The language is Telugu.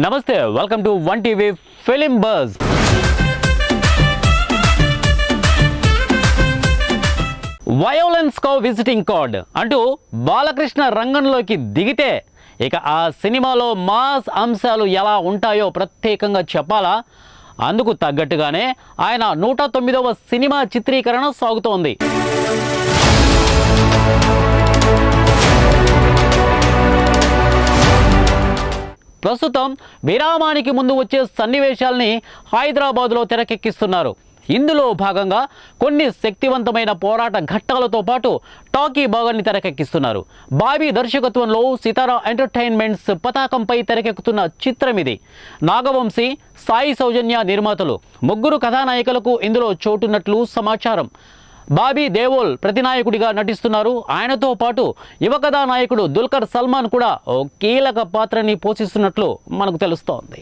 నమస్తే, welcome to one TV film buzz. Violence co visiting card అంటూ బాలకృష్ణ రంగంలోకి దిగితే ఇక ఆ సినిమాలో మాస్ అంశాలు ఎలా ఉంటాయో ప్రత్యేకంగా చెప్పాలా? అందుకు తగ్గట్టుగానే ఆయన 109వ సినిమా చిత్రీకరణ సాగుతోంది. ప్రస్తుతం విరామానికి ముందు వచ్చే సన్నివేశాల్ని హైదరాబాద్లో తెరకెక్కిస్తున్నారు. ఇందులో భాగంగా కొన్ని శక్తివంతమైన పోరాట ఘట్టాలతో పాటు టాకీ భాగాన్ని తెరకెక్కిస్తున్నారు. బాబీ దర్శకత్వంలో సితారా ఎంటర్టైన్మెంట్స్ పతాకంపై తెరకెక్కుతున్న చిత్రం ఇది. నాగవంశీ, సాయి సౌజన్య నిర్మాతలు. ముగ్గురు కథానాయకులకు ఇందులో చోటున్నట్లు సమాచారం. బాబీ దేవోల్ ప్రతినాయకుడిగా నటిస్తున్నారు. ఆయనతో పాటు యువ కథానాయకుడు దుల్కర్ సల్మాన్ కూడా ఓ కీలక పాత్రని పోషిస్తున్నట్లు మనకు తెలుస్తోంది.